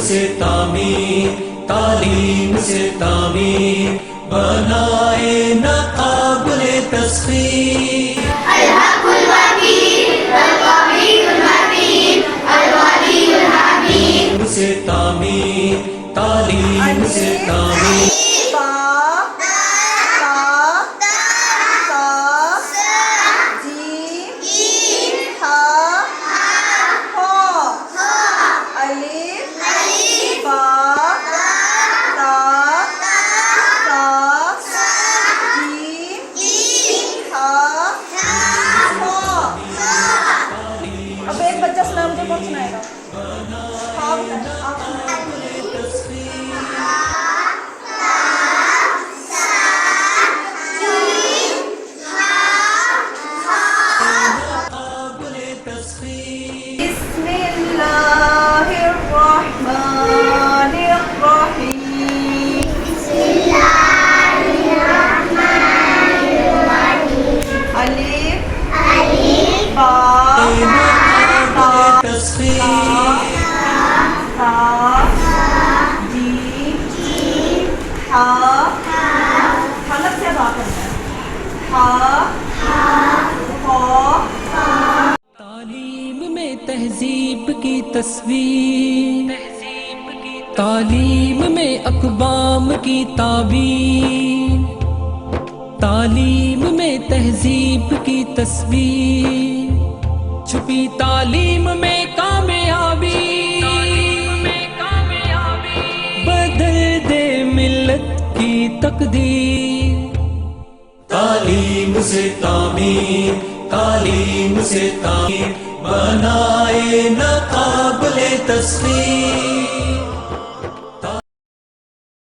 سے تعمیر، تعلیم سے تعمیر بنائے نہ قابل تسخیر۔ الحق الوکیل القوی المتین الولی الحمید سے تعمیر، تعلیم سے تعمیر اب ایک بچہ سلام جو کون سنائے گا؟ بسم اللہ الرحمن الرحیم الف با حلق سے ادا کرنا ہے۔ تعلیم میں تہذیب کی تصویر، تعلیم میں اقوام کی تعبیر، تعلیم میں تہذیب کی تصویر، چھپی تعلیم میں کامیابی، بدل دے ملت کی تقدیر۔ تعلیم سے تعمیر، تعلیم سے تعمیر بنائے نہ قابل تسخیر۔